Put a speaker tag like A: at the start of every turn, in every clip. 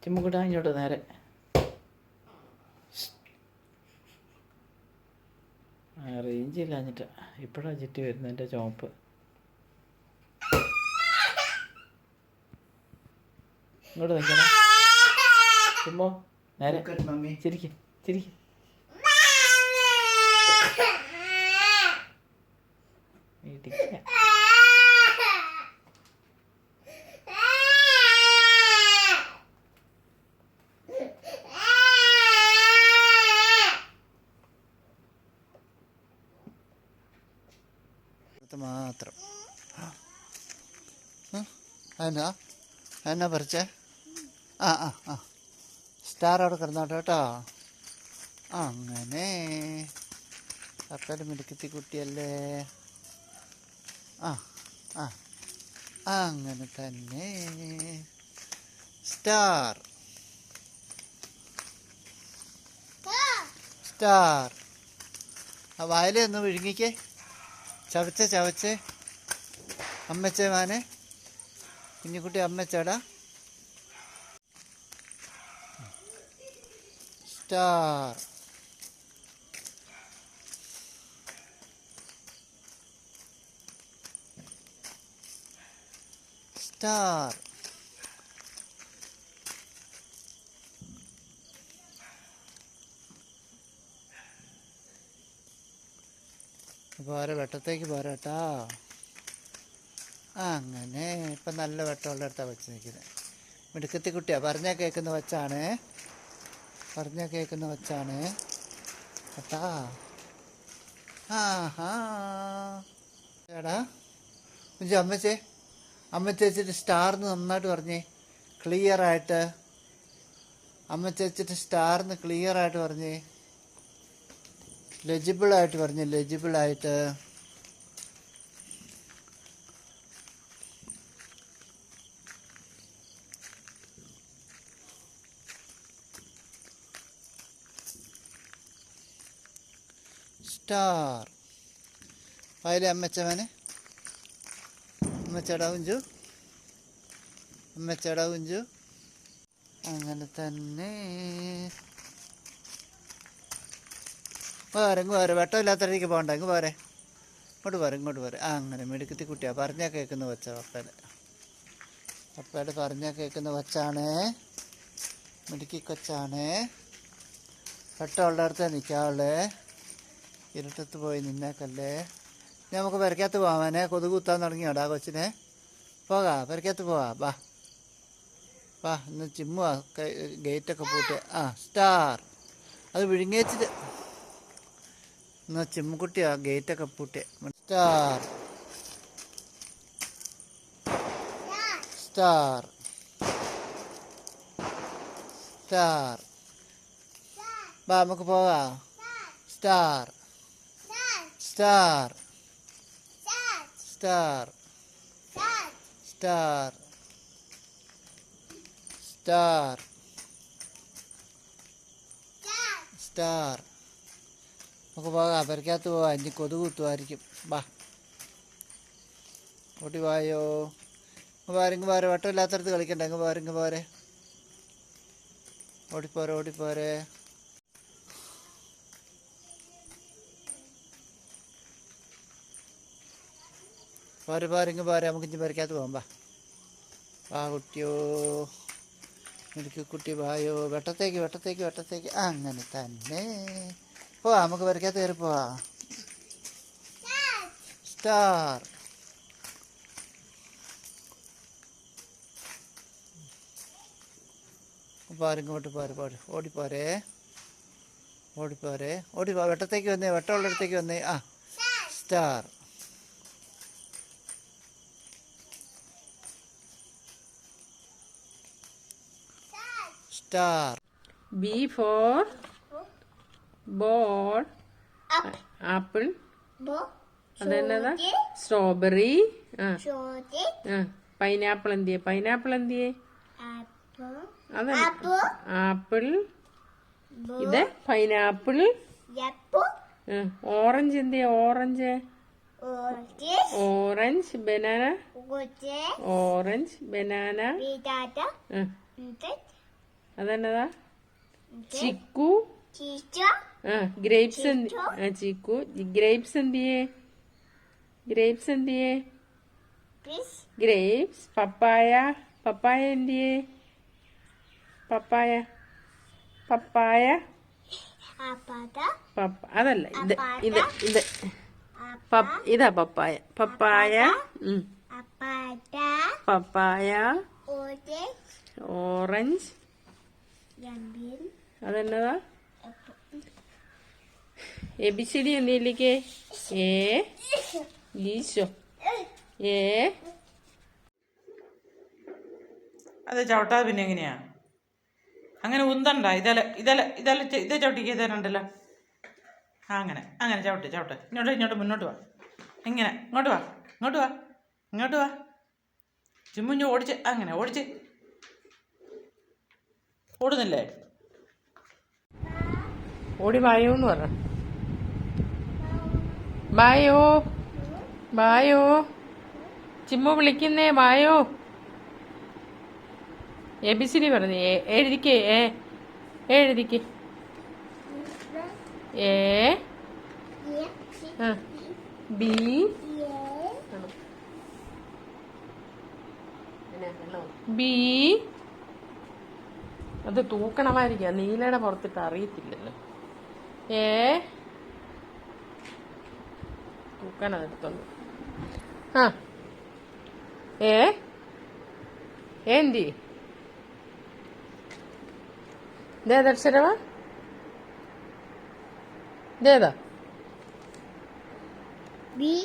A: ചിമ്മുക്കുട്ടാ ഇങ്ങോട്ട് നേരെ. റേഞ്ച് ഇല്ലാഞ്ഞിട്ട് ഇപ്പോഴാണ് ചുറ്റി വരുന്നത് എൻ്റെ ചോപ്പ്. ഇങ്ങോട്ട് നിൽക്കണം ചിമ്മോ, നേരെ ചിരിക്ക് ചിരിക്ക്. ഇടിക്ക. മാത്രം എന്നാ പറിച്ചേ? ആ ആ ആ സ്റ്റാർ അവിടെ കിടന്നോട്ടെ കേട്ടോ. അങ്ങനെ അപ്പേടെ മിടുക്കത്തി കുട്ടിയല്ലേ. ആ ആ അങ്ങനെ തന്നെ. Star star. ആ വായിലൊന്ന് വിഴുങ്ങിക്കേ, ചവച്ചേ ചവച്ചേ. അമ്മച്ചേ മാനെ, കുഞ്ഞിക്കുട്ടി അമ്മച്ചേടാ. Star star. പോരെ, വെട്ടത്തേക്ക് പോരാട്ടാ. അങ്ങനെ ഇപ്പം നല്ല വെട്ടമുള്ള അടുത്താണ് വെച്ച് നിൽക്കുന്നത്. മിടുക്കത്തി കുട്ടിയാ, പറഞ്ഞാൽ കേൾക്കുന്ന വച്ചാണ്, പറഞ്ഞാൽ കേൾക്കുന്ന വച്ചാണ് കേട്ടാ. ആഹാ ചേടാ കുഞ്ചു, അമ്മച്ചേ വെച്ചിട്ട് സ്റ്റാർന്ന് നന്നായിട്ട് പറഞ്ഞേ, ക്ലിയറായിട്ട്. വെച്ചിട്ട് സ്റ്റാർന്ന് ക്ലിയറായിട്ട് പറഞ്ഞേ, ലെജിബിളായിട്ട് പറഞ്ഞേ, ലെജിബിളായിട്ട്. സ്റ്റാർ. വായിലെ അമ്മച്ചവനെ, അമ്മച്ചേടാ കുഞ്ചു, അമ്മച്ചേടാ കുഞ്ചു. അങ്ങനെ തന്നെ. പോരെ, ഇങ്ങ് പോരെ, വെട്ടമില്ലാത്തടത്തേക്ക് പോകണ്ട, ഇങ്ങ് പോരെ, ഇങ്ങോട്ട് പോരെ, ഇങ്ങോട്ട് പോരെ. അങ്ങനെ മിടുക്കത്തി കുട്ടിയാ, പറഞ്ഞാൽ കേൾക്കുന്ന വച്ച പപ്പേടെ. പപ്പേടെ പറഞ്ഞാൽ കേൾക്കുന്ന വച്ചാണ്, മിടുക്കി കൊച്ചാണ്. വെട്ടമുള്ളടത്ത് നിൽക്കാവുള്ളേ, ഇരുട്ടത്ത് പോയി നിന്നേക്കല്ലേ. നമുക്ക് പെരക്കകത്ത് പോവാനെ, കൊതുക് കുത്താൻ തുടങ്ങിയോടാ കൊച്ചിനെ. പോകാം, പെരക്കകത്ത് പോവാം, വാ വാ. ഇന്ന് ചിമ്മുവാ ഗേറ്റൊക്കെ പൂട്ടി. ആ സ്റ്റാർ. അത് വിഴുങ്ങിച്ചിട്ട് ഇന്ന് ചിമ്മുക്കുട്ടിയാ ഗേറ്റൊക്കെ പൂട്ടി. Star star star. വാ നമുക്ക് പോകാം. Star star star star star star. നമുക്ക് പോകാം, പെരക്കകത്ത് പോവാം. ഇനി കൊതുക് കുത്തുമായിരിക്കും. വാ ഓട്ടി വായോ. ഇങ്ങ് പോരെ, വട്ടമില്ലാത്തടത്ത് കളിക്കണ്ട. ഇങ്ങ് പോരെ, ഓടിപ്പോരെ ഓടിപ്പോരെ. ഇങ്ങ് പോരെ, നമുക്ക് ഇനി പെരക്കകത്ത് പോകാം. വാ കുട്ടിയോ, എനിക്ക് കുട്ടി വായോ. വെട്ടത്തേക്ക്. അങ്ങനെ തന്നെ പോവാം, നമുക്ക് പെരക്കകത്ത് കയറി പോവാം. സ്റ്റാർ ഇങ്ങോട്ട് പോരെ, ഓടിപ്പോ. വെട്ടത്തേക്ക് വന്നേ, വെട്ടമുള്ളിടത്തേക്ക് വന്നേ. ആ star star.
B: B for ball. Apple. അതെന്നതാ? സ്ട്രോബെറി. പൈനാപ്പിൾ എന്തിയെ? അതെ, ആപ്പിൾ. ഇത് പൈനാപ്പിൾ. ഓറഞ്ച് എന്തിയെ? Orange banana. അതെന്നതാ? ചിക്കു. ഗ്രേപ്സ് ചിക്കു. ഗ്രേപ്സ് എന്തിയേ? ഗ്രേപ്സ് എന്തിയേ? ഗ്രേപ്സ്. പപ്പായ. പപ്പായ എന്തിയേ? പപ്പായ. പപ്പായ. അതല്ല, ഇത് ഇത് ഇത് ഇതാ പപ്പായ. പപ്പായ. പപ്പായ. ഓറഞ്ച്. അതെന്നതാ? എബിസിഡി എന്തിലേക്ക്? ഈശോ.
C: അത് ചവിട്ടാതെ പിന്നെ എങ്ങനെയാ? അങ്ങനെ ഉന്തണ്ട. ഇതേ ചവിട്ടിക്ക് തരണ്ടല്ലോ. അങ്ങനെ അങ്ങനെ ചവിട്ട്. ഇങ്ങോട്ട് മുന്നോട്ട് വാ. ഇങ്ങനെ ഇങ്ങോട്ട് വാ. ചിമ്മുഞ്ഞ് ഓടിച്ച്. അങ്ങനെ ഓടിച്ച്. ഓടുന്നില്ലേ?
B: ഓടി വായോ എന്ന് പറ. ബായോ. ചിമ്മു വിളിക്കുന്നേ, ബായോ. എബിസിഡി പറഞ്ഞു. എഴുതിക്കേ. എഴുതിക്കേ. ബി. ബി. അത് തൂക്കണമായിരിക്കാം. നീലയുടെ പുറത്തിട്ട് അറിയത്തില്ലല്ലോ. തൂക്കാൻ അതെടുത്തോണ്ട്. എന്തി ഇതേതക്ഷരവാ? ഇതേതാ? ബി.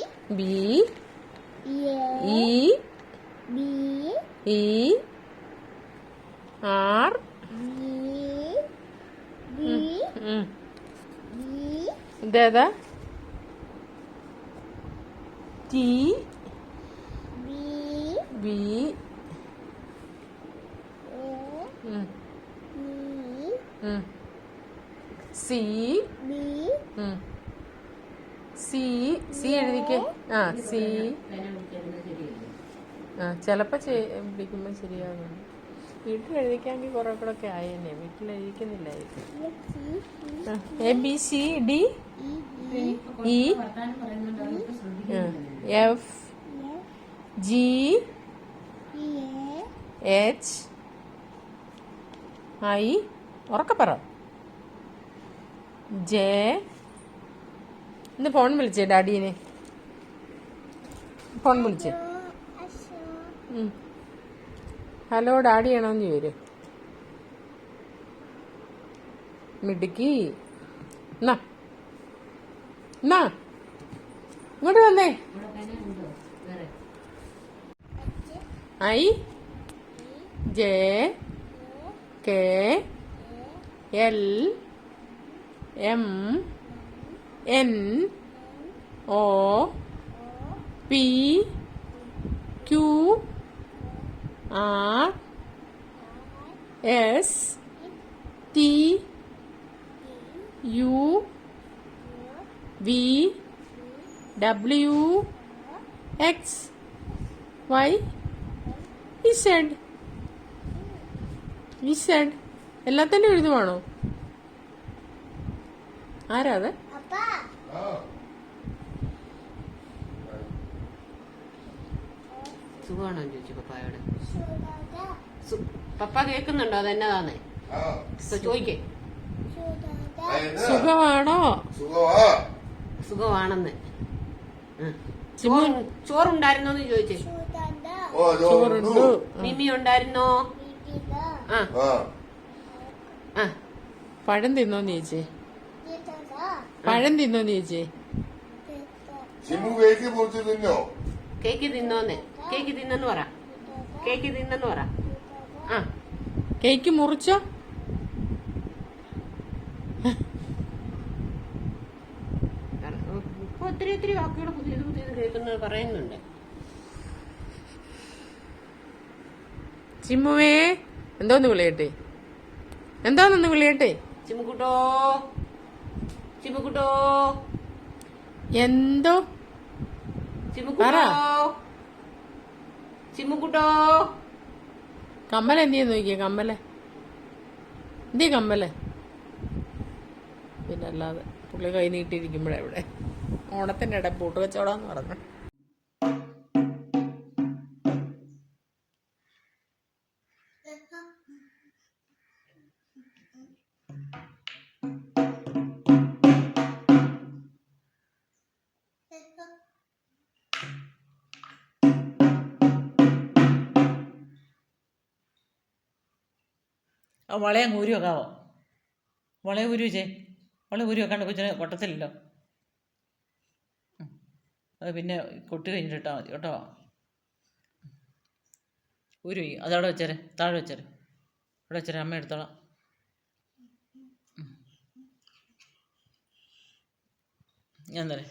B: ഇ. ആർ. ഇതേതാ? ടി. ബി. സി. സി എഴുതിക്കേ. സി. ചിലപ്പോ പിടിക്കുമ്പോ ശരിയാകുന്നു. വീട്ടിൽ എഴുതിക്കാമെങ്കിൽ കുറെ കൂടെ ഒക്കെ ആയെന്നെ. വീട്ടിൽ എഴുതിക്കുന്നില്ലായിരിക്കും. ABCD E F G H I ഉറക്കെ പറ. J. ഇന്ന് ഫോൺ വിളിച്ചേ ഡാഡീനെ. ഫോൺ വിളിച്ചേ. ഹലോ ഡാഡി ആണോന്ന് ചോദിച്ചു. മിടുക്കി. എന്നാ ഇങ്ങോട്ട് വന്നേ. I J K L M N O P Q R S T U V W X Y Z. എല്ലാം തന്നെ എഴുതുവാണോ? ആരാ അത്?
D: സുഖമാണോ ചോദിച്ചു പപ്പായോട്. പപ്പ കേൾക്കുന്നുണ്ടോ? അതെന്നതാന്നേ ചോദിക്കേ.
B: സുഖമാണോ?
D: സുഖമാണെന്ന്. ചോറുണ്ടായിരുന്നോന്ന് ചോദിച്ചേ.
B: ചോറുണ്ടു.
D: മിമി ഉണ്ടായിരുന്നോ?
B: പഴം തിന്നോന്ന് ചോദിച്ചേ. പഴം തിന്നോന്ന് ചോദിച്ചേ.
D: കേക്ക് തിന്നോന്ന്. കേക്ക് തിന്നെന്ന് പറ. കേക്ക് തിന്നെന്ന് പറ.
B: കേക്ക് മുറിച്ചോ?
D: ഇപ്പൊ ഒത്തിരി വാക്കുകൾ പുതിയത് കേൾക്കുന്നത് പറയുന്നുണ്ട്.
B: ചിമ്മുവേ എന്തോന്ന് വിളിയട്ടെ? എന്താന്നൊന്ന് വിളിയട്ടെ?
D: ചിമ്മുക്കുട്ടോ
B: എന്തോ
D: ചിമ്മുക്കുട്ടോ.
B: കമ്മല എന്ത് ചെയ്യുന്നു നോക്കിയേ. ഇതേ കമ്മലേ പിന്നെ അല്ലാതെ പുള്ളി കൈ നീട്ടിയിരിക്കുമ്പോഴേ ഇവിടെ ഓണത്തിൻ്റെ ഇടയിൽ പൂട്ട് കച്ചവടമെന്ന് പറഞ്ഞു.
C: ആ വളയം ഊരി വെക്കാവോ? വളയം ഊരി വെച്ചേ. വളയം ഊരി വെക്കാണ്ട് കൊച്ചിനെ പൊട്ടത്തില്ലല്ലോ. അത് പിന്നെ കൊട്ടി കഴിഞ്ഞിട്ട് ഇട്ടാൽ മതി കേട്ടോ. ഊരി വയ്ക്കും. അതവിടെ വെച്ചേരെ, താഴെ വെച്ചേരെ, അവിടെ വെച്ചേരെ, അമ്മ എടുത്തോളാം. ഞാൻ തരേ.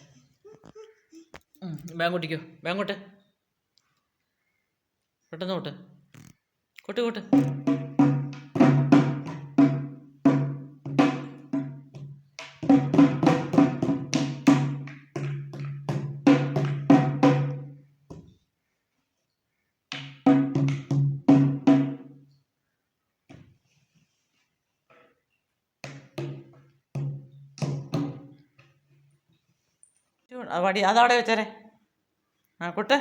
C: ബാങ്ക് ബാങ്കോട്ട് പെട്ടെന്ന് കൊട്ട് കൊട്ട് കൊട്ട്. വടി അതവിടെ വെച്ചേരെ. ആ കൊട്ട്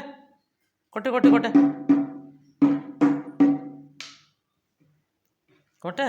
C: കൊട്ട് കൊട്ട് കൊട്ട് കൊട്ട്.